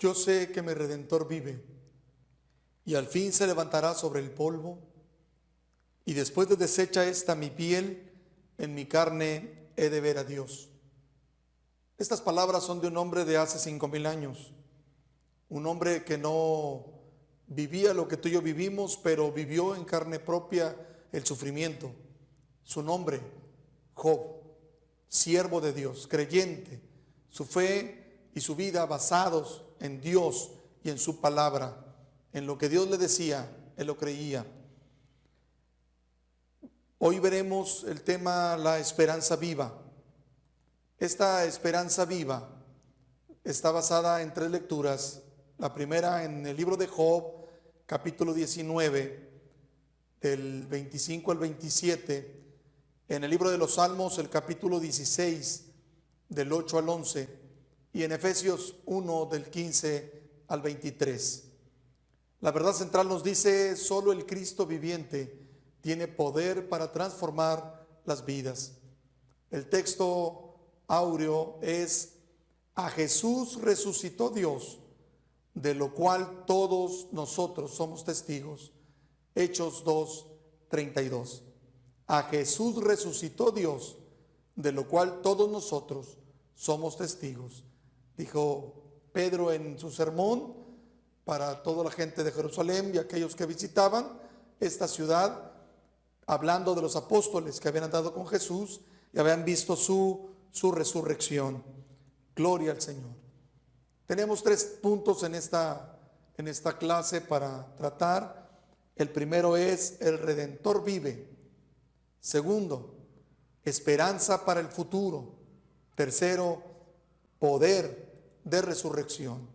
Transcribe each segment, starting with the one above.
Yo sé que mi Redentor vive y al fin se levantará sobre el polvo, y después de deshecha esta mi piel, en mi carne he de ver a Dios. Estas palabras son de un hombre de hace 5000 años, un hombre que no vivía lo que tú y yo vivimos, pero vivió en carne propia el sufrimiento. Su nombre, Job, siervo de Dios, creyente, su fe y su vida basados en Dios y en su palabra. En lo que Dios le decía, él lo creía. Hoy veremos el tema la esperanza viva. Esta esperanza viva está basada en 3 lecturas. La primera en el libro de Job, capítulo 19, del 25 al 27. En el libro de los Salmos, el capítulo 16, del 8 al 11. Y en Efesios 1, del 15 al 23. La verdad central nos dice: solo el Cristo viviente tiene poder para transformar las vidas. El texto áureo es: a Jesús resucitó Dios, de lo cual todos nosotros somos testigos. Hechos 2, 32. A Jesús resucitó Dios, de lo cual todos nosotros somos testigos. Dijo Pedro en su sermón para toda la gente de Jerusalén y aquellos que visitaban esta ciudad, hablando de los apóstoles que habían andado con Jesús y habían visto su resurrección. Gloria al Señor. Tenemos 3 puntos en esta clase para tratar. El primero es: el Redentor vive. Segundo, esperanza para el futuro. Tercero, poder de resurrección.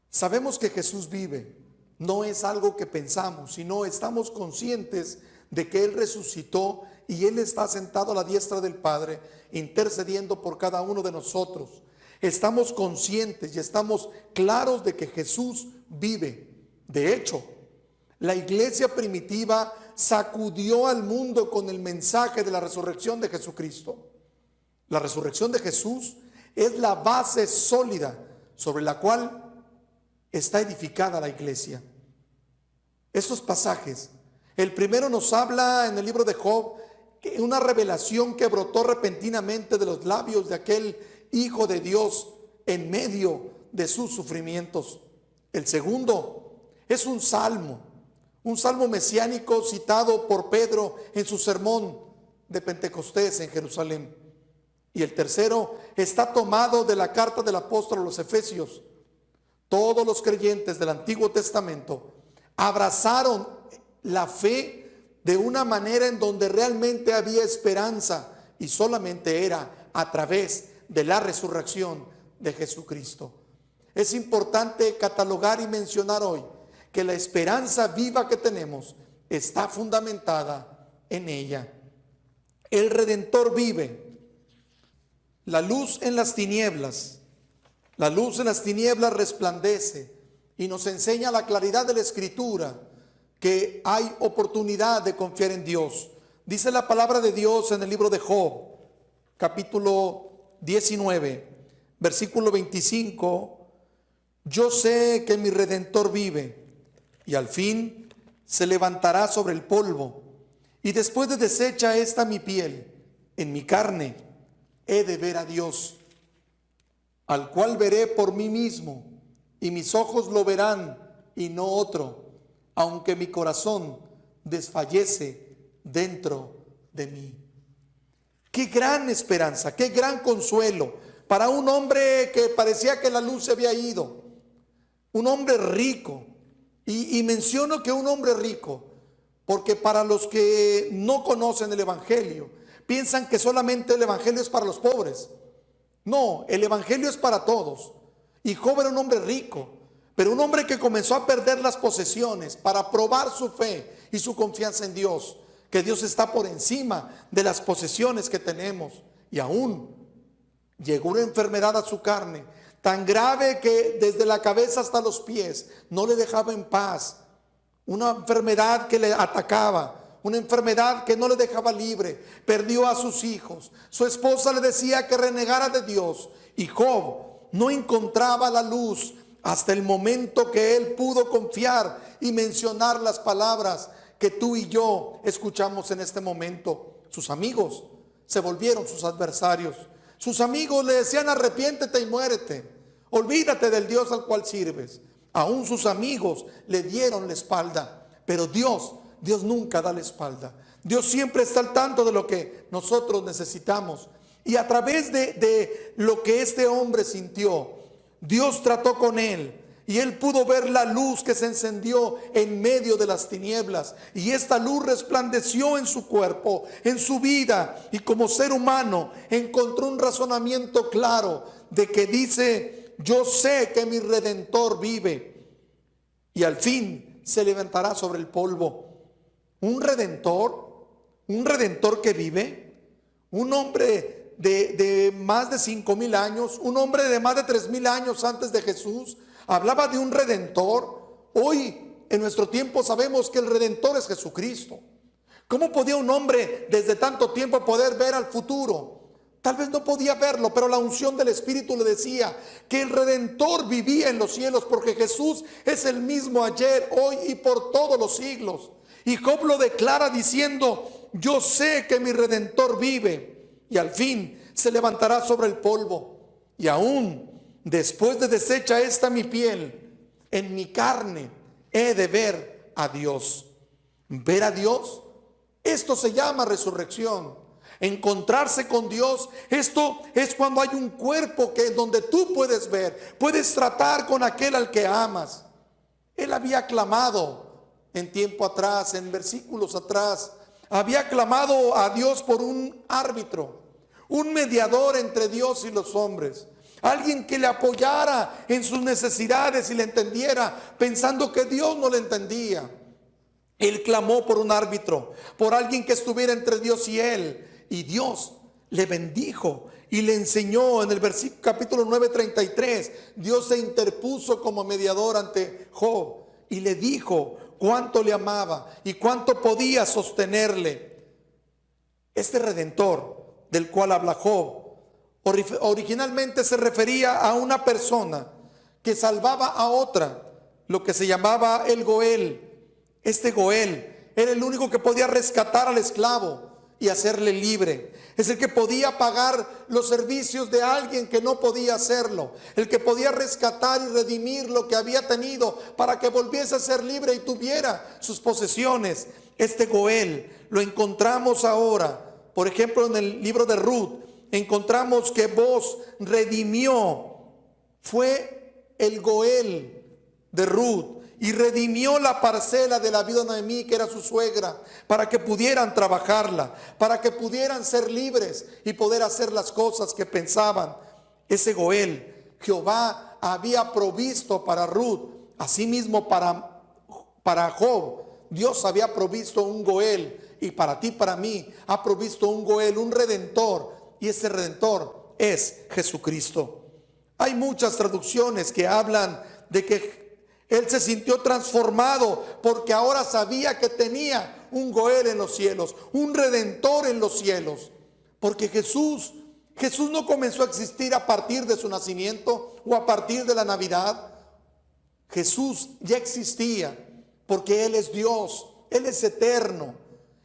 Sabemos que Jesús vive. No es algo que pensamos, sino estamos conscientes de que Él resucitó y Él está sentado a la diestra del Padre, intercediendo por cada uno de nosotros. Estamos conscientes y estamos claros de que Jesús vive. De hecho, la iglesia primitiva sacudió al mundo con el mensaje de la resurrección de Jesucristo. La resurrección de Jesús es la base sólida sobre la cual está edificada la iglesia. Estos pasajes, el primero nos habla en el libro de Job, que una revelación que brotó repentinamente de los labios de aquel Hijo de Dios en medio de sus sufrimientos. El segundo es un salmo mesiánico citado por Pedro en su sermón de Pentecostés en Jerusalén. Y el tercero está tomado de la carta del apóstol a los Efesios. Todos los creyentes del Antiguo Testamento abrazaron la fe de una manera en donde realmente había esperanza, y solamente era a través de la resurrección de Jesucristo. Es importante catalogar y mencionar hoy que la esperanza viva que tenemos está fundamentada en ella. El Redentor vive. La luz en las tinieblas. La luz en las tinieblas resplandece y nos enseña la claridad de la Escritura que hay oportunidad de confiar en Dios. Dice la palabra de Dios en el libro de Job, capítulo 19, versículo 25: yo sé que mi Redentor vive y al fin se levantará sobre el polvo, y después de deshecha esta mi piel, en mi carne he de ver a Dios, al cual veré por mí mismo, y mis ojos lo verán y no otro, aunque mi corazón desfallece dentro de mí. Qué gran esperanza, qué gran consuelo para un hombre que parecía que la luz se había ido, un hombre rico. Y menciono que un hombre rico, porque para los que no conocen el Evangelio, piensan que solamente el Evangelio es para los pobres. No, el Evangelio es para todos. Y Job era un hombre rico, pero un hombre que comenzó a perder las posesiones para probar su fe y su confianza en Dios, que Dios está por encima de las posesiones que tenemos. Y aún llegó una enfermedad a su carne tan grave que desde la cabeza hasta los pies no le dejaba en paz. Una enfermedad que le atacaba, una enfermedad que no le dejaba libre. Perdió a sus hijos. Su esposa le decía que renegara de Dios. Y Job no encontraba la luz hasta el momento que él pudo confiar y mencionar las palabras que tú y yo escuchamos en este momento. Sus amigos se volvieron sus adversarios. Sus amigos le decían: arrepiéntete y muérete, olvídate del Dios al cual sirves. Aún sus amigos le dieron la espalda, pero Dios nunca da la espalda. Dios siempre está al tanto de lo que nosotros necesitamos. Y a través de lo que este hombre sintió, Dios trató con él. Y él pudo ver la luz que se encendió en medio de las tinieblas. Y esta luz resplandeció en su cuerpo, en su vida. Y como ser humano encontró un razonamiento claro de que dice: yo sé que mi Redentor vive y al fin se levantará sobre el polvo. Un redentor que vive, un hombre de más de 5,000 años, un hombre de más de 3,000 años antes de Jesús, hablaba de un redentor. Hoy en nuestro tiempo sabemos que el redentor es Jesucristo. ¿Cómo podía un hombre desde tanto tiempo poder ver al futuro? Tal vez no podía verlo, pero la unción del Espíritu le decía que el Redentor vivía en los cielos, porque Jesús es el mismo ayer, hoy y por todos los siglos. Y Job lo declara diciendo: yo sé que mi Redentor vive y al fin se levantará sobre el polvo. Y aún después de deshecha esta mi piel, en mi carne he de ver a Dios. Ver a Dios, esto se llama resurrección. Encontrarse con Dios, esto es cuando hay un cuerpo donde tú puedes ver, puedes tratar con aquel al que amas. Él había clamado en tiempo atrás, en versículos atrás, había clamado a Dios por un árbitro, un mediador entre Dios y los hombres, alguien que le apoyara en sus necesidades y le entendiera, pensando que Dios no le entendía. Él clamó por un árbitro, por alguien que estuviera entre Dios y él. Y Dios le bendijo y le enseñó en el versículo capítulo 9:33. Dios se interpuso como mediador ante Job y le dijo cuánto le amaba y cuánto podía sostenerle. Este redentor del cual habla Job originalmente se refería a una persona que salvaba a otra, lo que se llamaba el Goel. Este Goel era el único que podía rescatar al esclavo y hacerle libre. Es el que podía pagar los servicios de alguien que no podía hacerlo, el que podía rescatar y redimir lo que había tenido para que volviese a ser libre y tuviera sus posesiones. Este Goel lo encontramos ahora, por ejemplo, en el libro de Ruth. Encontramos que Boaz redimió, fue el Goel de Ruth, y redimió la parcela de la viuda Noemí, que era su suegra, para que pudieran trabajarla, para que pudieran ser libres y poder hacer las cosas que pensaban. Ese Goel, Jehová había provisto para Ruth, asimismo para Job. Dios había provisto un Goel, y para ti, para mí, ha provisto un Goel, un redentor, y ese redentor es Jesucristo. Hay muchas traducciones que hablan de que él se sintió transformado porque ahora sabía que tenía un Goel en los cielos, un redentor en los cielos. Porque Jesús no comenzó a existir a partir de su nacimiento o a partir de la Navidad. Jesús ya existía porque Él es Dios, Él es eterno.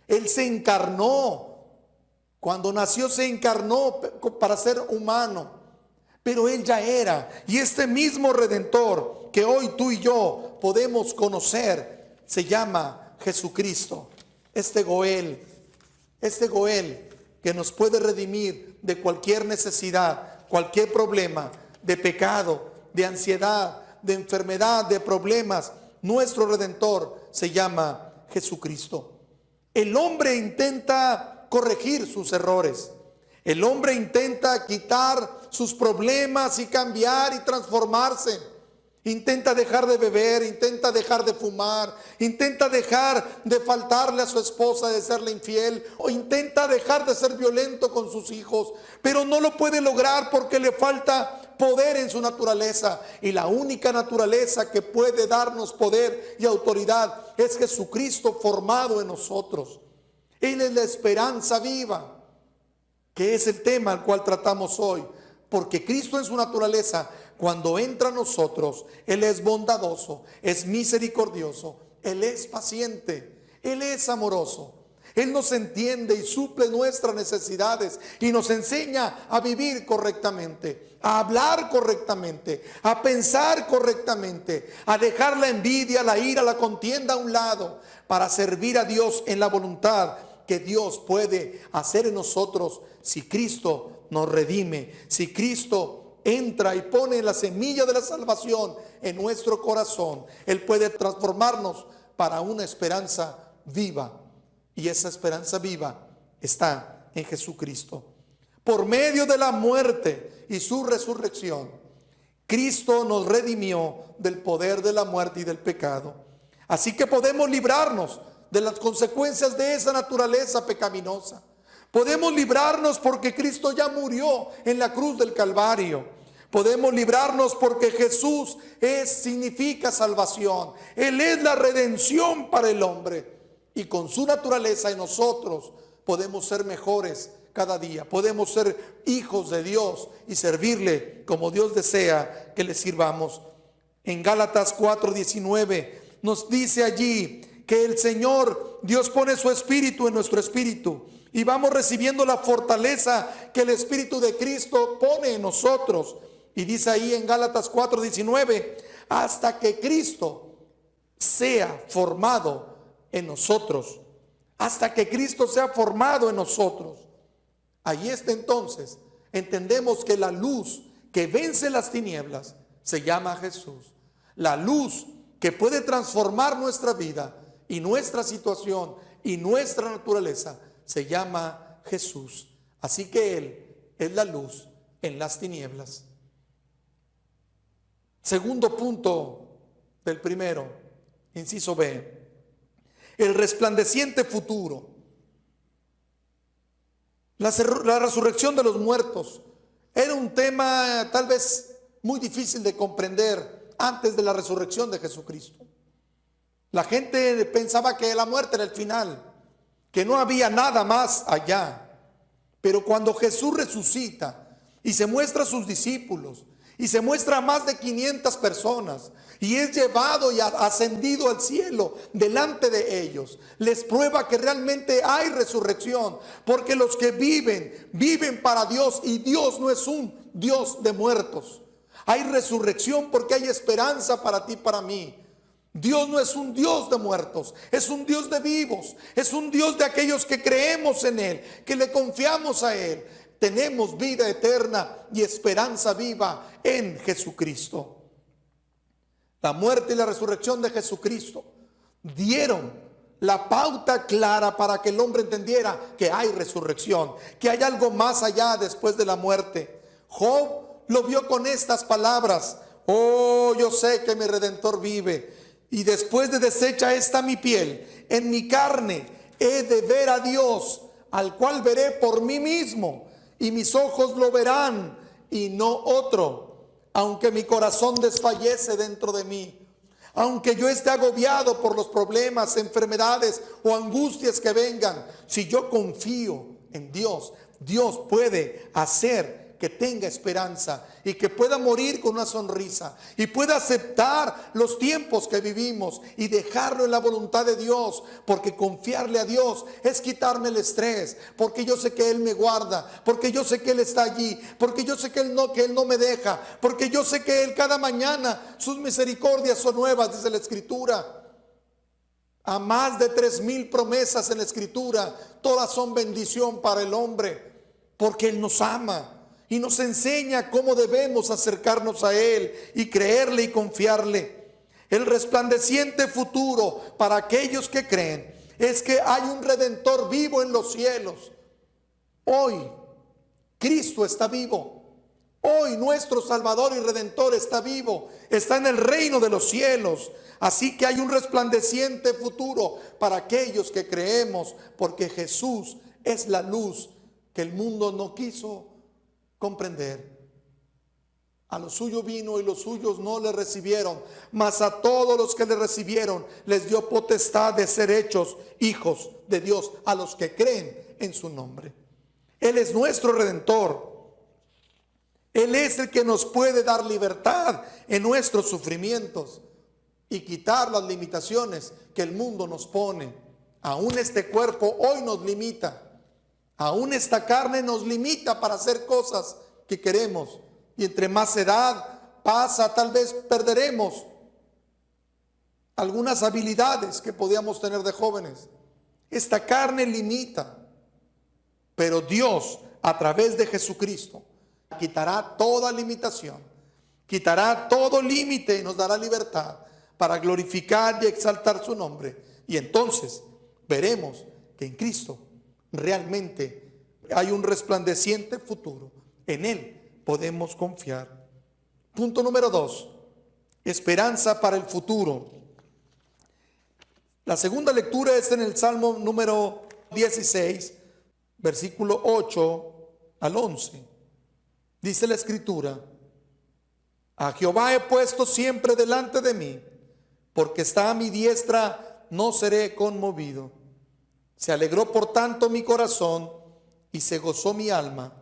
Él se encarnó. Cuando nació se encarnó para ser humano, pero Él ya era. Y este mismo redentor que hoy tú y yo podemos conocer se llama Jesucristo. Este Goel que nos puede redimir de cualquier necesidad, cualquier problema, de pecado, de ansiedad, de enfermedad, de problemas. Nuestro redentor se llama Jesucristo. El hombre intenta corregir sus errores. El hombre intenta quitar sus problemas y cambiar y transformarse. Intenta dejar de beber, intenta dejar de fumar, intenta dejar de faltarle a su esposa, de serle infiel, o intenta dejar de ser violento con sus hijos, pero no lo puede lograr porque le falta poder en su naturaleza. Y la única naturaleza que puede darnos poder y autoridad es Jesucristo formado en nosotros. Él es la esperanza viva, que es el tema al cual tratamos hoy. Porque Cristo en su naturaleza, cuando entra a nosotros, Él es bondadoso, es misericordioso, Él es paciente, Él es amoroso. Él nos entiende y suple nuestras necesidades y nos enseña a vivir correctamente, a hablar correctamente, a pensar correctamente, a dejar la envidia, la ira, la contienda a un lado para servir a Dios en la voluntad que Dios puede hacer en nosotros si Cristo nos redime, si Cristo entra y pone la semilla de la salvación en nuestro corazón. Él puede transformarnos para una esperanza viva. Y esa esperanza viva está en Jesucristo. Por medio de la muerte y su resurrección, Cristo nos redimió del poder de la muerte y del pecado. Así que podemos librarnos de las consecuencias de esa naturaleza pecaminosa. Podemos librarnos porque Cristo ya murió en la cruz del Calvario. Podemos librarnos porque Jesús significa salvación. Él es la redención para el hombre. Y con su naturaleza en nosotros podemos ser mejores cada día. Podemos ser hijos de Dios y servirle como Dios desea que le sirvamos. En Gálatas 4:19 nos dice allí que el Señor, Dios pone su espíritu en nuestro espíritu. Y vamos recibiendo la fortaleza que el Espíritu de Cristo pone en nosotros. Y dice ahí en Gálatas 4:19, hasta que Cristo sea formado en nosotros, hasta que Cristo sea formado en nosotros. Ahí está entonces, entendemos que la luz que vence las tinieblas se llama Jesús. La luz que puede transformar nuestra vida y nuestra situación y nuestra naturaleza se llama Jesús. Así que Él es la luz en las tinieblas. Segundo punto del primero, inciso B. El resplandeciente futuro. La resurrección de los muertos era un tema tal vez muy difícil de comprender antes de la resurrección de Jesucristo. La gente pensaba que la muerte era el final, que no había nada más allá. Pero cuando Jesús resucita y se muestra a sus discípulos y se muestra a más de 500 personas y es llevado y ascendido al cielo delante de ellos, les prueba que realmente hay resurrección, porque los que viven para Dios, y Dios no es un Dios de muertos. Hay resurrección porque hay esperanza para ti, para mí. Dios no es un Dios de muertos, es un Dios de vivos, es un Dios de aquellos que creemos en Él, que le confiamos a Él. Tenemos vida eterna y esperanza viva en Jesucristo. La muerte y la resurrección de Jesucristo dieron la pauta clara para que el hombre entendiera que hay resurrección, que hay algo más allá después de la muerte. Job lo vio con estas palabras: oh, yo sé que mi Redentor vive, y después de deshecha está mi piel, en mi carne he de ver a Dios, al cual veré por mí mismo, y mis ojos lo verán y no otro. Aunque mi corazón desfallece dentro de mí, aunque yo esté agobiado por los problemas, enfermedades o angustias que vengan, si yo confío en Dios, Dios puede hacer que tenga esperanza y que pueda morir con una sonrisa y pueda aceptar los tiempos que vivimos y dejarlo en la voluntad de Dios, porque confiarle a Dios es quitarme el estrés, porque yo sé que Él me guarda, porque yo sé que Él está allí, porque yo sé que Él no me deja, porque yo sé que Él cada mañana sus misericordias son nuevas, dice la Escritura. A más de 3,000 promesas en la Escritura, todas son bendición para el hombre, porque Él nos ama y nos enseña cómo debemos acercarnos a Él y creerle y confiarle. El resplandeciente futuro para aquellos que creen es que hay un Redentor vivo en los cielos. Hoy Cristo está vivo. Hoy nuestro Salvador y Redentor está vivo. Está en el reino de los cielos. Así que hay un resplandeciente futuro para aquellos que creemos, porque Jesús es la luz que el mundo no quiso comprender. A los suyos vino y los suyos no le recibieron, mas a todos los que le recibieron les dio potestad de ser hechos hijos de Dios, a los que creen en su nombre. Él es nuestro Redentor. Él es el que nos puede dar libertad en nuestros sufrimientos y quitar las limitaciones que el mundo nos pone. Aún este cuerpo hoy nos limita. Aún esta carne nos limita para hacer cosas que queremos. Y entre más edad pasa, tal vez perderemos algunas habilidades que podíamos tener de jóvenes. Esta carne limita. Pero Dios, a través de Jesucristo, quitará toda limitación, quitará todo límite y nos dará libertad para glorificar y exaltar su nombre. Y entonces veremos que en Cristo realmente hay un resplandeciente futuro. En Él podemos confiar. Punto número 2, esperanza para el futuro. La segunda lectura es en el Salmo número 16, versículo 8 al 11. Dice la Escritura: a Jehová he puesto siempre delante de mí, porque está a mi diestra, no seré conmovido. Se alegró por tanto mi corazón y se gozó mi alma.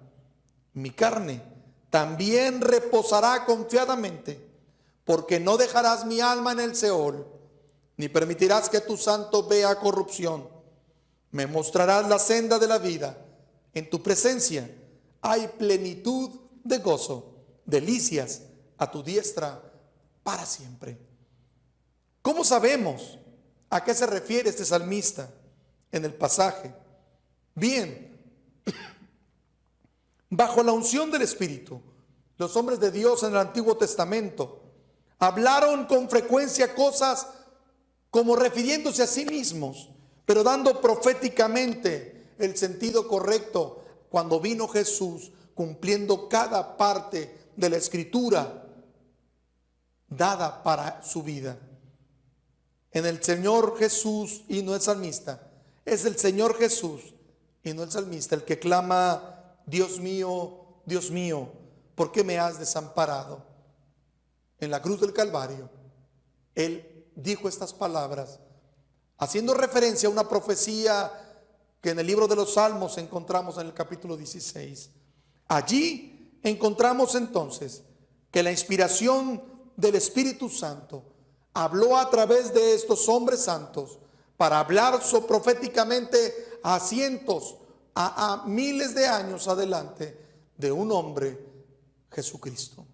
Mi carne también reposará confiadamente, porque no dejarás mi alma en el Seol, ni permitirás que tu santo vea corrupción. Me mostrarás la senda de la vida. En tu presencia hay plenitud de gozo, delicias a tu diestra para siempre. ¿Cómo sabemos a qué se refiere este salmista en el pasaje? Bien, bajo la unción del Espíritu, los hombres de Dios en el Antiguo Testamento hablaron con frecuencia cosas como refiriéndose a sí mismos, pero dando proféticamente el sentido correcto cuando vino Jesús, cumpliendo cada parte de la Escritura dada para su vida. En el Señor Jesús y no el salmista, es el Señor Jesús y no el salmista el que clama: Dios mío, ¿por qué me has desamparado? En la cruz del Calvario, Él dijo estas palabras, haciendo referencia a una profecía que en el libro de los Salmos encontramos en el capítulo 16. Allí encontramos entonces que la inspiración del Espíritu Santo habló a través de estos hombres santos para hablar proféticamente a cientos, a miles de años adelante de un hombre, Jesucristo.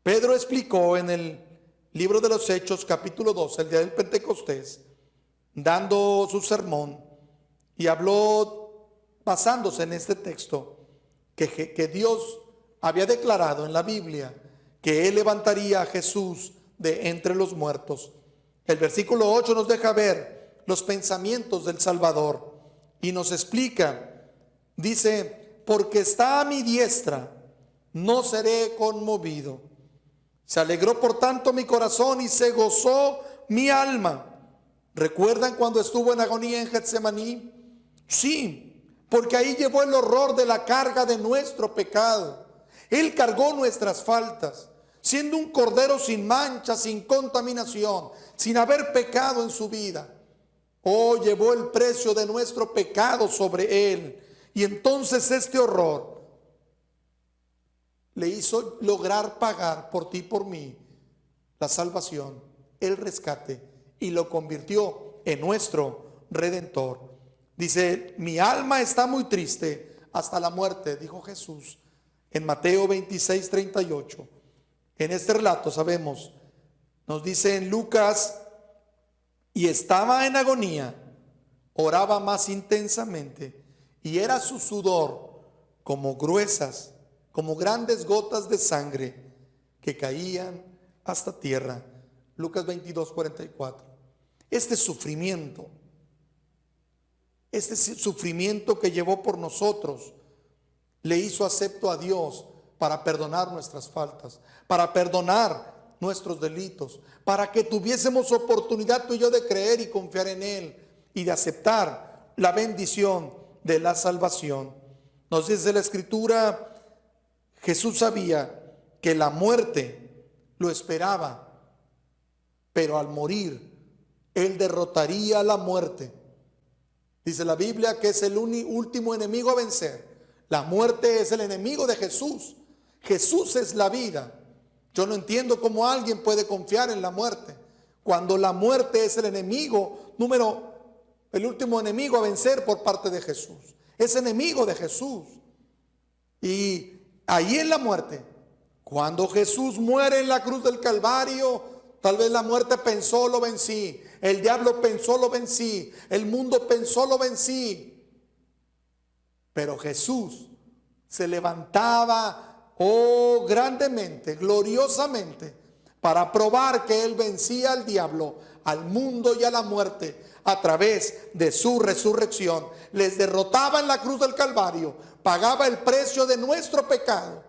Pedro explicó en el libro de los Hechos, capítulo 12, el día del Pentecostés, dando su sermón, y habló basándose en este texto que Dios había declarado en la Biblia que Él levantaría a Jesús de entre los muertos. El versículo 8 nos deja ver los pensamientos del Salvador y nos explica, dice: porque está a mi diestra, no seré conmovido. Se alegró por tanto mi corazón y se gozó mi alma. ¿Recuerdan cuando estuvo en agonía en Getsemaní? Sí, porque ahí llevó el horror de la carga de nuestro pecado. Él cargó nuestras faltas, siendo un cordero sin mancha, sin contaminación, sin haber pecado en su vida. Oh, llevó el precio de nuestro pecado sobre Él. Y entonces este horror le hizo lograr pagar por ti y por mí la salvación, el rescate, y lo convirtió en nuestro Redentor. Dice: mi alma está muy triste hasta la muerte, dijo Jesús en Mateo 26, 38. En este relato sabemos, nos dice en Lucas: y estaba en agonía, oraba más intensamente, y era su sudor como grandes gotas de sangre que caían hasta tierra. Lucas 22, 44. Este sufrimiento que llevó por nosotros, le hizo acepto a Dios para perdonar nuestras faltas, para perdonar nuestros delitos, para que tuviésemos oportunidad tú y yo de creer y confiar en Él y de aceptar la bendición de la salvación. Nos dice la Escritura: Jesús sabía que la muerte lo esperaba, pero al morir, Él derrotaría la muerte. Dice la Biblia que es el último enemigo a vencer. La muerte es el enemigo de Jesús. Jesús es la vida. Yo no entiendo cómo alguien puede confiar en la muerte, cuando la muerte es el enemigo el último enemigo a vencer por parte de Jesús. Es enemigo de Jesús. Y ahí en la muerte, cuando Jesús muere en la cruz del Calvario, tal vez la muerte pensó, lo vencí. El diablo pensó, lo vencí. El mundo pensó, lo vencí. Pero Jesús se levantaba, grandemente, gloriosamente, para probar que Él vencía al diablo, al mundo y a la muerte a través de su resurrección. Les derrotaba en la cruz del Calvario, pagaba el precio de nuestro pecado,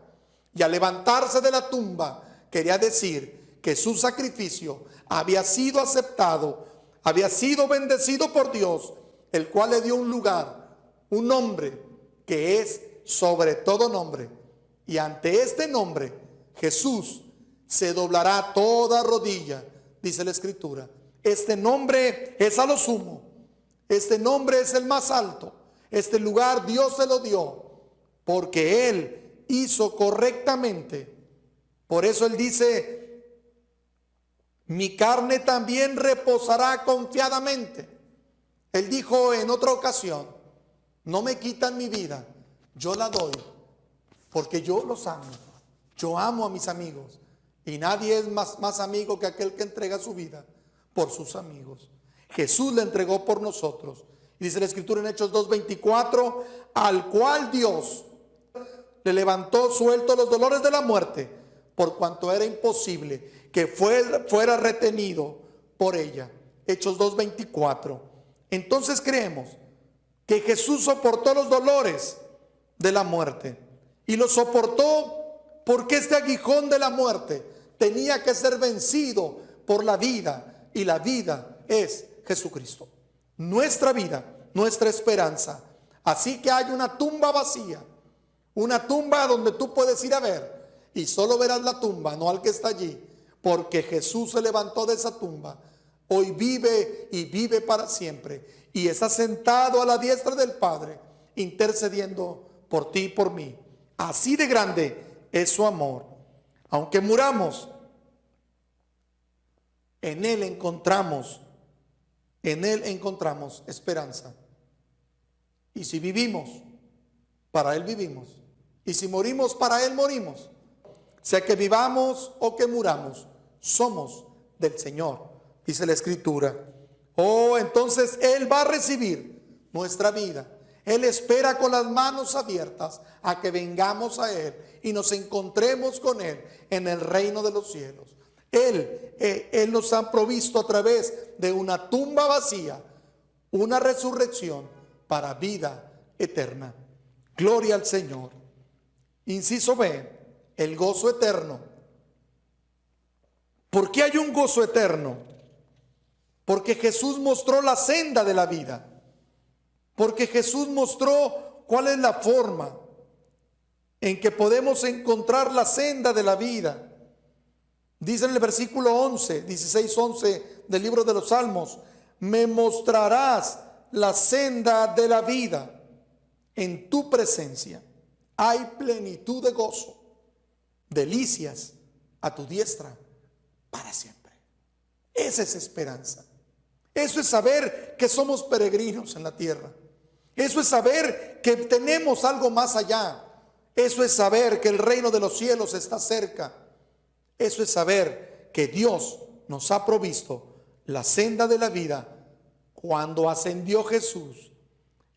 y al levantarse de la tumba quería decir que su sacrificio había sido aceptado, había sido bendecido por Dios, el cual le dio un lugar, un nombre que es sobre todo nombre, y ante este nombre Jesús se doblará toda rodilla, dice la Escritura. Este nombre es a lo sumo, este nombre es el más alto, este lugar Dios se lo dio porque Él hizo correctamente. Por eso Él dice: mi carne también reposará confiadamente. Él dijo en otra ocasión: no me quitan mi vida, yo la doy, porque yo los amo. Yo amo a mis amigos, y nadie es más amigo que aquel que entrega su vida por sus amigos. Jesús la entregó por nosotros. Y dice la Escritura en Hechos 2:24: al cual Dios le levantó suelto los dolores de la muerte, por cuanto era imposible que fuera retenido por ella. Hechos 2:24. Entonces creemos que Jesús soportó los dolores de la muerte, y los soportó porque este aguijón de la muerte tenía que ser vencido por la vida, y la vida es Jesucristo, nuestra vida, nuestra esperanza. Así que hay una tumba vacía, una tumba donde tú puedes ir a ver, y solo verás la tumba, no al que está allí, porque Jesús se levantó de esa tumba. Hoy vive y vive para siempre, y está sentado a la diestra del Padre, intercediendo por ti y por mí. Así de grande es su amor. Aunque muramos, en Él encontramos esperanza. Y si vivimos, para Él vivimos. Y si morimos, para Él morimos. Sea que vivamos o que muramos, somos del Señor, dice la Escritura. Entonces Él va a recibir nuestra vida. Él espera con las manos abiertas a que vengamos a Él y nos encontremos con Él en el reino de los cielos. Él nos ha provisto a través de una tumba vacía, una resurrección para vida eterna. Gloria al Señor. Inciso B, el gozo eterno. ¿Por qué hay un gozo eterno? Porque Jesús mostró la senda de la vida. Porque Jesús mostró cuál es la forma en que podemos encontrar la senda de la vida. Dice en el versículo 16:11 del libro de los Salmos: me mostrarás la senda de la vida. En tu presencia hay plenitud de gozo, delicias a tu diestra para siempre. Esa es esperanza. Eso es saber que somos peregrinos en la tierra. Eso es saber que tenemos algo más allá. Eso es saber que el reino de los cielos está cerca. Eso es saber que Dios nos ha provisto la senda de la vida. Cuando ascendió Jesús,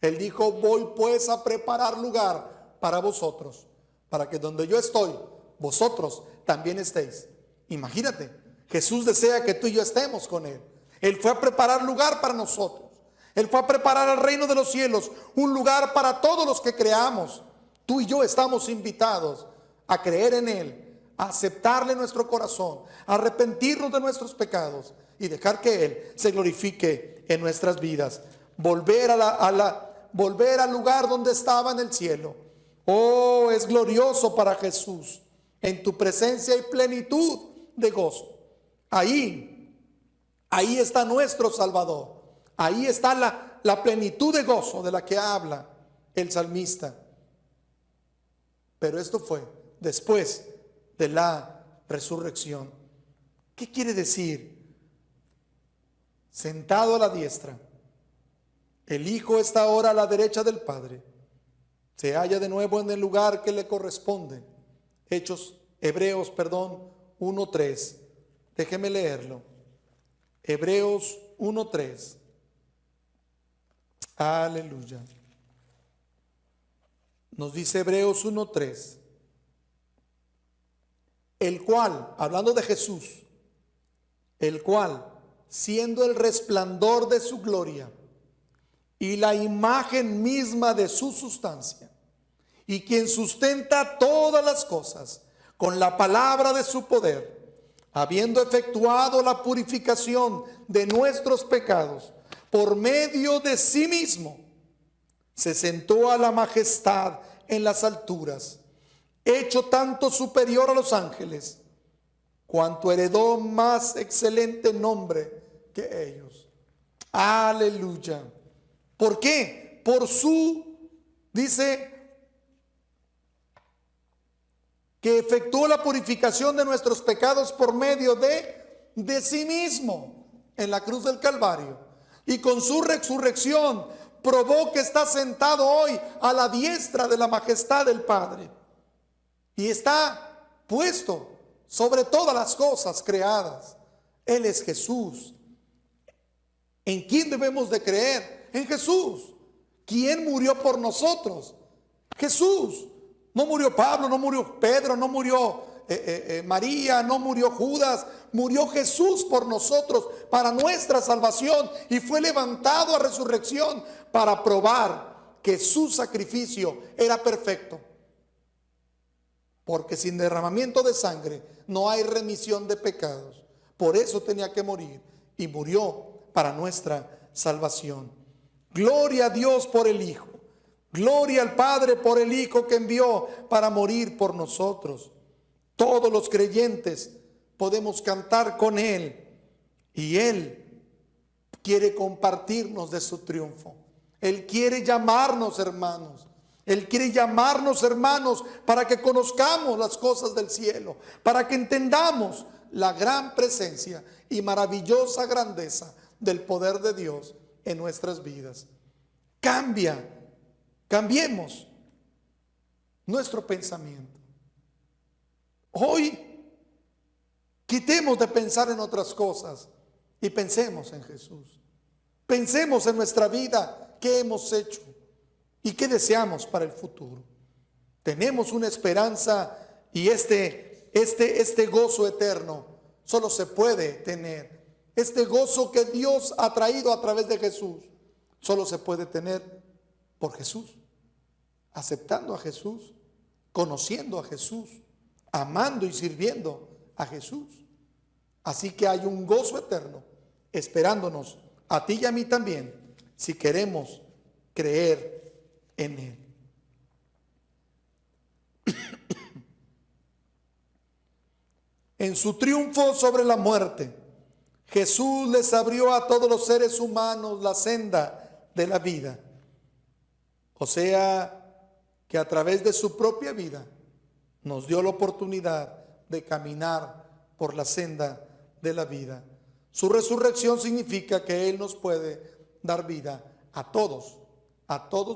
Él dijo: voy pues a preparar lugar para vosotros, para que donde yo estoy, vosotros también estéis. Imagínate, Jesús desea que tú y yo estemos con Él. Él fue a preparar lugar para nosotros. Él fue a preparar al reino de los cielos un lugar para todos los que creamos. Tú y yo estamos invitados a creer en Él, a aceptarle nuestro corazón, a arrepentirnos de nuestros pecados y dejar que Él se glorifique en nuestras vidas. Volver al lugar donde estaba en el cielo. Es glorioso para Jesús. En tu presencia hay plenitud de gozo. Ahí está nuestro Salvador. Ahí está la plenitud de gozo de la que habla el salmista. pero esto fue después de la resurrección. ¿Qué quiere decir? Sentado a la diestra. El Hijo está ahora a la derecha del Padre. Se halla de nuevo en el lugar que le corresponde. Hebreos 1:3. Déjeme leerlo. Hebreos 1:3. Aleluya. Nos dice Hebreos 1:3. El cual, hablando de Jesús, el cual, siendo el resplandor de su gloria y la imagen misma de su sustancia, y quien sustenta todas las cosas con la palabra de su poder, habiendo efectuado la purificación de nuestros pecados por medio de sí mismo, se sentó a la majestad en las alturas, hecho tanto superior a los ángeles, cuanto heredó más excelente nombre que ellos. Aleluya. ¿Por qué? Por su, dice, que efectuó la purificación de nuestros pecados por medio de sí mismo en la cruz del Calvario. Y con su resurrección probó que está sentado hoy a la diestra de la majestad del Padre. Y está puesto sobre todas las cosas creadas. Él es Jesús. ¿En quién debemos de creer? En Jesús. ¿Quién murió por nosotros? Jesús. No murió Pablo, no murió Pedro, no murió María, no murió Judas. Murió Jesús por nosotros para nuestra salvación y fue levantado a resurrección para probar que su sacrificio era perfecto. Porque sin derramamiento de sangre no hay remisión de pecados. Por eso tenía que morir y murió para nuestra salvación. Gloria a Dios por el Hijo. Gloria al Padre por el Hijo que envió para morir por nosotros. Todos los creyentes podemos cantar con Él y Él quiere compartirnos de su triunfo. Él quiere llamarnos hermanos. Él quiere llamarnos hermanos para que conozcamos las cosas del cielo, para que entendamos la gran presencia y maravillosa grandeza del poder de Dios en nuestras vidas. Cambiemos nuestro pensamiento. Hoy quitemos de pensar en otras cosas y pensemos en Jesús. Pensemos en nuestra vida, qué hemos hecho y qué deseamos para el futuro. Tenemos una esperanza y este gozo eterno solo se puede tener. Este gozo que Dios ha traído a través de Jesús solo se puede tener por Jesús, aceptando a Jesús, conociendo a Jesús, amando y sirviendo a Jesús. Así que hay un gozo eterno esperándonos a ti y a mí también, si queremos creer en Él. En su triunfo sobre la muerte, Jesús les abrió a todos los seres humanos la senda de la vida. O sea, que a través de su propia vida nos dio la oportunidad de caminar por la senda de la vida. Su resurrección significa que Él nos puede dar vida a todos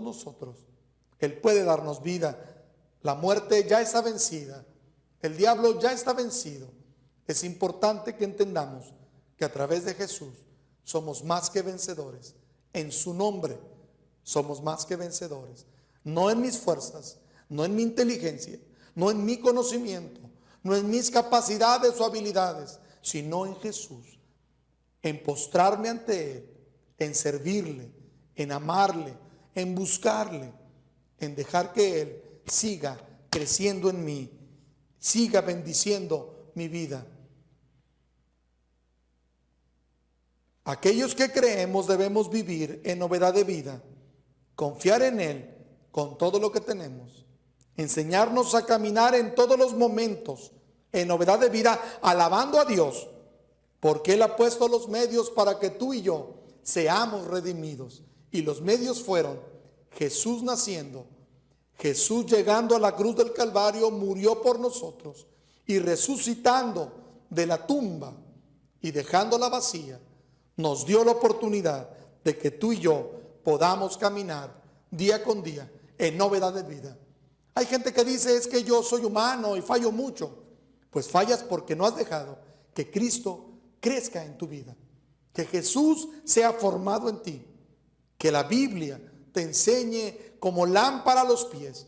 nosotros. Él puede darnos vida. La muerte ya está vencida. El diablo ya está vencido. Es importante que entendamos que a través de Jesús somos más que vencedores. En su nombre somos más que vencedores. No en mis fuerzas, no en mi inteligencia, no en mi conocimiento, no en mis capacidades o habilidades, sino en Jesús. En postrarme ante Él, en servirle, en amarle, en buscarle, en dejar que Él siga creciendo en mí, siga bendiciendo mi vida. Aquellos que creemos debemos vivir en novedad de vida, confiar en Él con todo lo que tenemos, enseñarnos a caminar en todos los momentos en novedad de vida, alabando a Dios, porque Él ha puesto los medios para que tú y yo seamos redimidos. Y los medios fueron Jesús naciendo, Jesús, llegando a la cruz del Calvario, murió por nosotros y resucitando de la tumba y dejándola vacía, nos dio la oportunidad de que tú y yo podamos caminar día con día en novedad de vida. Hay gente que dice: es que yo soy humano y fallo mucho. Pues fallas porque no has dejado que Cristo crezca en tu vida, que Jesús sea formado en ti, que la Biblia te enseñe como lámpara a los pies,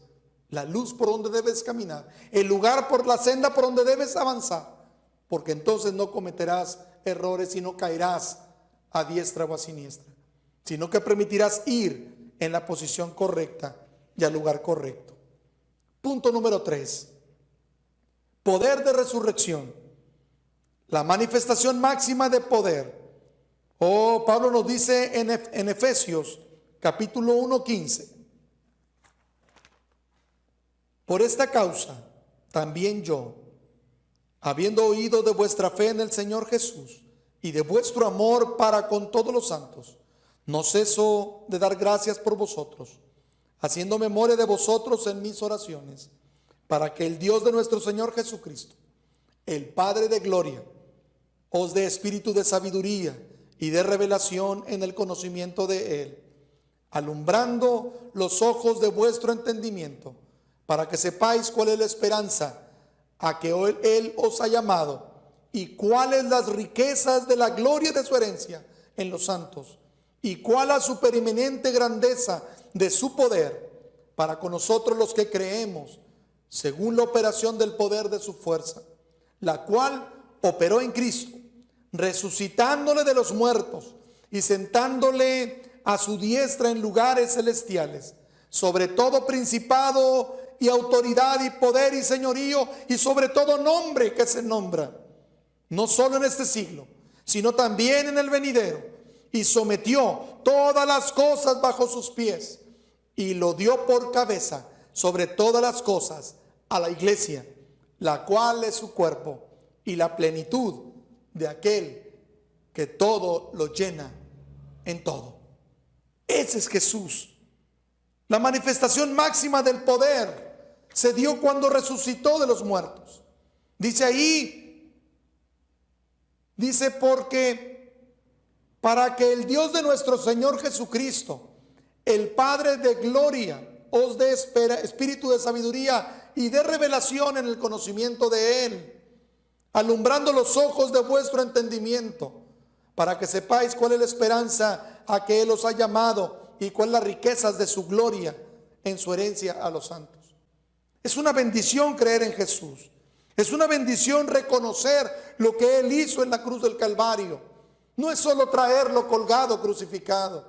la luz por donde debes caminar, el lugar por la senda por donde debes avanzar, porque entonces no cometerás errores y no caerás a diestra o a siniestra, sino que permitirás ir en la posición correcta y al lugar correcto. Punto número 3. Poder de resurrección. La manifestación máxima de poder. Pablo nos dice en Efesios capítulo 1:15. Por esta causa, también yo, habiendo oído de vuestra fe en el Señor Jesús y de vuestro amor para con todos los santos, no ceso de dar gracias por vosotros, haciendo memoria de vosotros en mis oraciones, para que el Dios de nuestro Señor Jesucristo, el Padre de gloria, os dé espíritu de sabiduría y de revelación en el conocimiento de Él, alumbrando los ojos de vuestro entendimiento, para que sepáis cuál es la esperanza a que Él os ha llamado y cuáles las riquezas de la gloria de su herencia en los santos y cuál la supereminente grandeza de su poder para con nosotros los que creemos, según la operación del poder de su fuerza, la cual operó en Cristo, resucitándole de los muertos y sentándole a su diestra en lugares celestiales, sobre todo principado y autoridad y poder y señorío y sobre todo nombre que se nombra, no solo en este siglo, sino también en el venidero, y sometió todas las cosas bajo sus pies y lo dio por cabeza sobre todas las cosas a la iglesia, la cual es su cuerpo y la plenitud de aquel que todo lo llena en todo. Ese es Jesús. La manifestación máxima del poder se dio cuando resucitó de los muertos. Dice ahí, porque para que el Dios de nuestro Señor Jesucristo, el Padre de gloria, os dé espíritu de sabiduría y de revelación en el conocimiento de Él, alumbrando los ojos de vuestro entendimiento, para que sepáis cuál es la esperanza a que Él os ha llamado y cuáles las riquezas de su gloria en su herencia a los santos. Es una bendición creer en Jesús. Es una bendición reconocer lo que Él hizo en la cruz del Calvario. No es solo traerlo colgado, crucificado.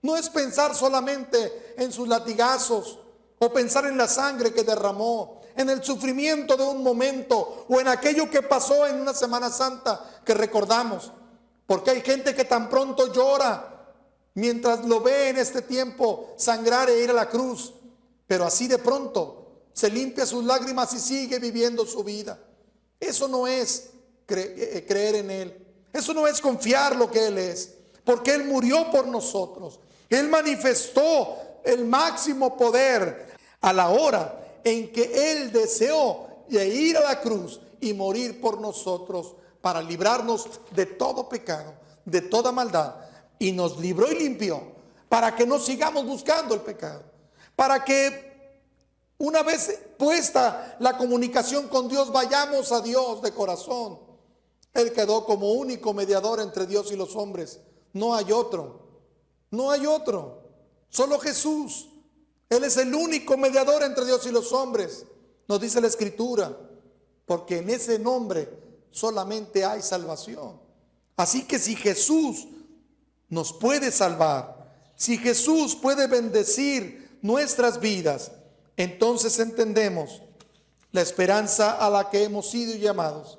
No es pensar solamente en sus latigazos o pensar en la sangre que derramó, en el sufrimiento de un momento o en aquello que pasó en una Semana Santa que recordamos. Porque hay gente que tan pronto llora mientras lo ve en este tiempo sangrar e ir a la cruz, pero así de pronto se limpia sus lágrimas y sigue viviendo su vida. Eso no es creer en Él. Eso no es confiar lo que Él es, porque Él murió por nosotros. Él manifestó el máximo poder a la hora en que Él deseó ir a la cruz y morir por nosotros para librarnos de todo pecado, de toda maldad. Y nos libró y limpió para que no sigamos buscando el pecado, para que una vez puesta la comunicación con Dios, vayamos a Dios de corazón. Él quedó como único mediador entre Dios y los hombres. No hay otro. No hay otro. Solo Jesús. Él es el único mediador entre Dios y los hombres. Nos dice la Escritura. Porque en ese nombre solamente hay salvación. Así que si Jesús nos puede salvar, si Jesús puede bendecir nuestras vidas, entonces entendemos la esperanza a la que hemos sido llamados.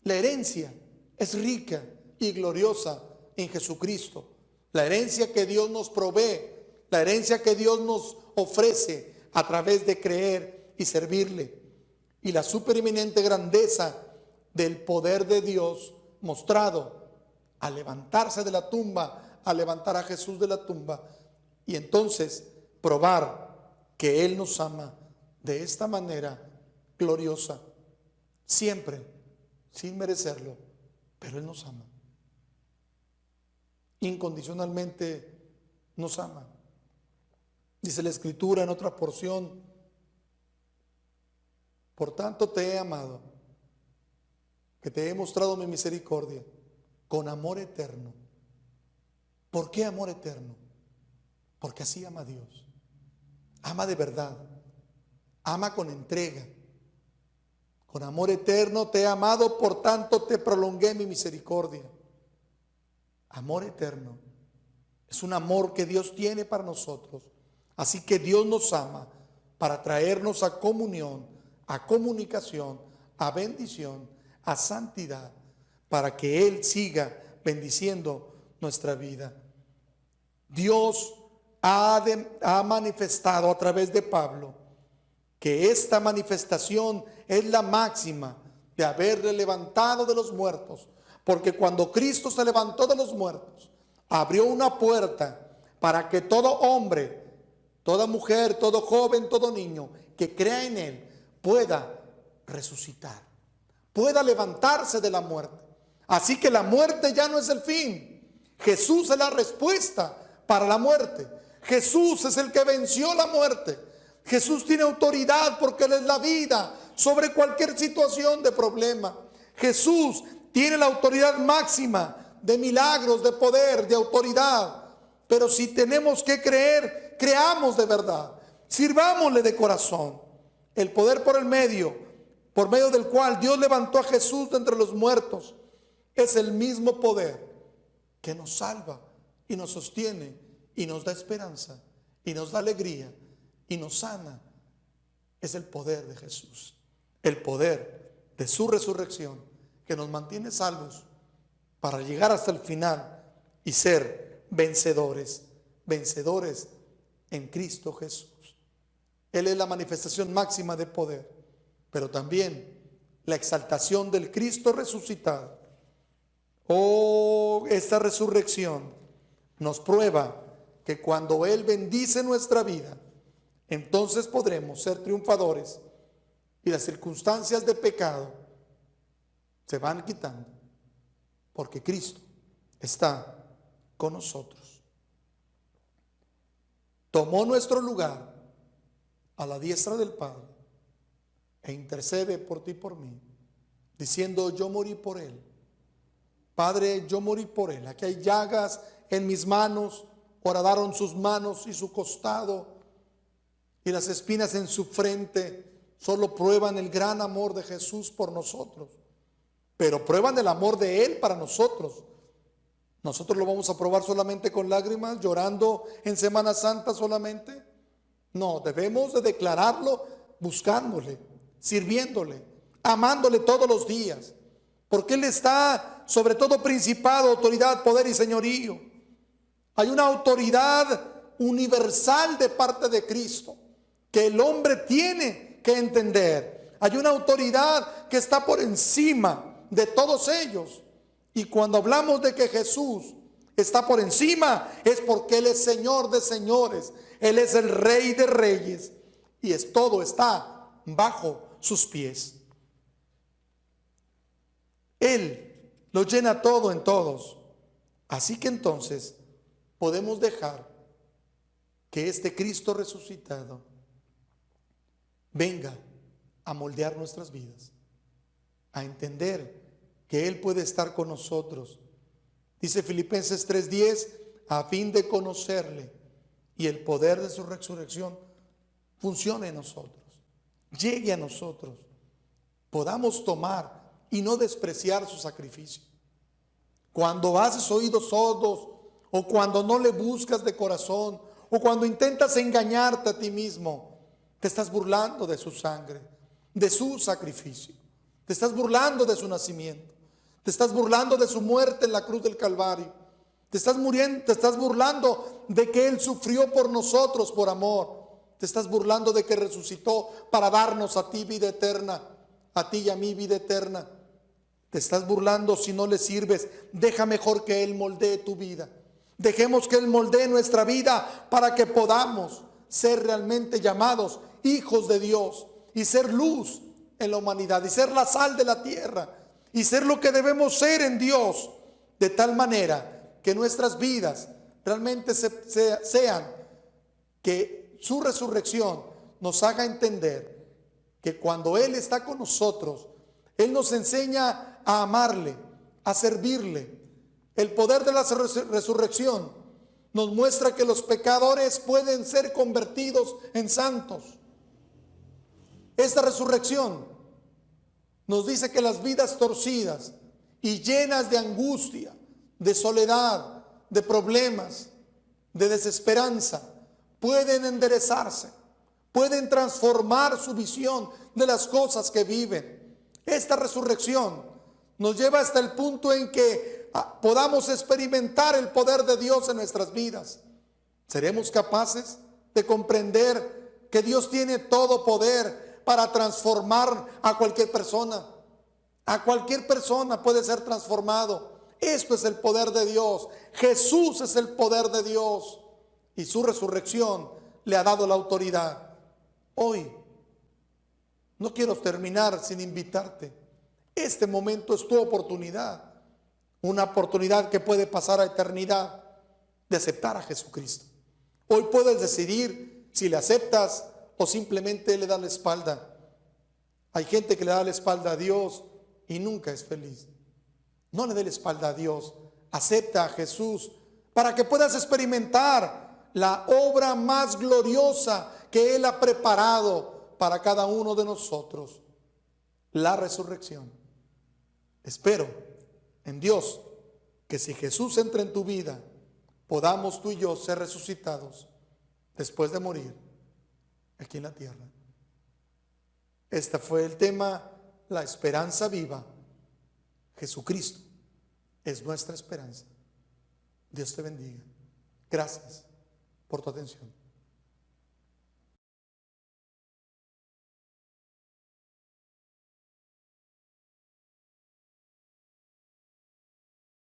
La herencia es rica y gloriosa en Jesucristo. La herencia que Dios nos provee, la herencia que Dios nos ofrece a través de creer y servirle. Y la supereminente grandeza del poder de Dios mostrado al levantarse de la tumba, al levantar a Jesús de la tumba. Y entonces probar que Él nos ama de esta manera gloriosa, siempre, sin merecerlo, pero Él nos ama. Incondicionalmente nos ama. Dice la Escritura en otra porción: por tanto te he amado, que te he mostrado mi misericordia con amor eterno. ¿Por qué amor eterno? Porque así ama Dios. Ama de verdad, ama con entrega. Con amor eterno te he amado, por tanto te prolongué mi misericordia. Amor eterno es un amor que Dios tiene para nosotros. Así que Dios nos ama para traernos a comunión, a comunicación, a bendición, a santidad, para que Él siga bendiciendo nuestra vida. Dios ha manifestado a través de Pablo que esta manifestación es la máxima de haberle levantado de los muertos, porque cuando Cristo se levantó de los muertos, abrió una puerta para que todo hombre, toda mujer, todo joven, todo niño que crea en Él pueda resucitar, pueda levantarse de la muerte. Así que la muerte ya no es el fin. Jesús es la respuesta para la muerte. Jesús es el que venció la muerte. Jesús tiene autoridad porque Él es la vida sobre cualquier situación de problema. Jesús tiene la autoridad máxima de milagros, de poder, de autoridad. Pero si tenemos que creer, creamos de verdad. Sirvámosle de corazón. El poder por medio del cual Dios levantó a Jesús de entre los muertos, es el mismo poder que nos salva y nos sostiene y nos da esperanza y nos da alegría y nos sana. Es el poder de Jesús, el poder de su resurrección que nos mantiene salvos para llegar hasta el final y ser vencedores en Cristo Jesús. Él es la manifestación máxima de poder, pero también la exaltación del Cristo resucitado. Oh, esta resurrección nos prueba que cuando Él bendice nuestra vida, entonces podremos ser triunfadores y las circunstancias de pecado se van quitando, porque Cristo está con nosotros. Tomó nuestro lugar a la diestra del Padre e intercede por ti y por mí, diciendo: yo morí por Él. Padre, yo morí por Él. Aquí hay llagas en mis manos, horadaron sus manos y su costado, y las espinas en su frente solo prueban el gran amor de Jesús por nosotros, pero prueban el amor de Él para nosotros. ¿Nosotros lo vamos a probar solamente con lágrimas, llorando en Semana Santa solamente? No, debemos de declararlo buscándole, sirviéndole, amándole todos los días, porque Él está sobre todo principado, autoridad, poder y señorío. Hay una autoridad universal de parte de Cristo que el hombre tiene que entender. Hay una autoridad que está por encima de todos ellos. Y cuando hablamos de que Jesús está por encima, es porque Él es Señor de señores, Él es el Rey de reyes, y todo está bajo sus pies. Él lo llena todo en todos. Así que entonces podemos dejar que este Cristo resucitado venga a moldear nuestras vidas, a entender que Él puede estar con nosotros. Dice Filipenses 3:10, a fin de conocerle y el poder de su resurrección funcione en nosotros, llegue a nosotros, podamos tomar y no despreciar su sacrificio. Cuando haces oídos sordos, o cuando no le buscas de corazón, o cuando intentas engañarte a ti mismo, te estás burlando de su sangre, de su sacrificio. Te estás burlando de su nacimiento. Te estás burlando de su muerte en la cruz del Calvario. Te estás burlando de que Él sufrió por nosotros por amor. Te estás burlando de que resucitó para darnos a ti vida eterna, a ti y a mí vida eterna. Te estás burlando si no le sirves. Deja mejor que Él moldee tu vida. Dejemos que Él moldee nuestra vida para que podamos ser realmente llamados hijos de Dios y ser luz en la humanidad y ser la sal de la tierra y ser lo que debemos ser en Dios, de tal manera que nuestras vidas realmente sean, que su resurrección nos haga entender que cuando Él está con nosotros, Él nos enseña a amarle, a servirle. El poder de la resurrección nos muestra que los pecadores pueden ser convertidos en santos. Esta resurrección nos dice que las vidas torcidas y llenas de angustia, de soledad, de problemas, de desesperanza, pueden enderezarse, pueden transformar su visión de las cosas que viven. Esta resurrección nos lleva hasta el punto en que podamos experimentar el poder de Dios en nuestras vidas. ¿Seremos capaces de comprender que Dios tiene todo poder para transformar a cualquier persona? A cualquier persona puede ser transformado. Esto es el poder de Dios. Jesús es el poder de Dios y su resurrección le ha dado la autoridad. Hoy no quiero terminar sin invitarte. Este momento es tu oportunidad, una oportunidad que puede pasar a eternidad, de aceptar a Jesucristo. Hoy puedes decidir si le aceptas o simplemente le das la espalda. Hay gente que le da la espalda a Dios y nunca es feliz. No le dé la espalda a Dios, acepta a Jesús para que puedas experimentar la obra más gloriosa que Él ha preparado para cada uno de nosotros, la resurrección. Espero en Dios que si Jesús entra en tu vida, podamos tú y yo ser resucitados después de morir aquí en la tierra. Este fue el tema, la esperanza viva. Jesucristo es nuestra esperanza. Dios te bendiga. Gracias por tu atención.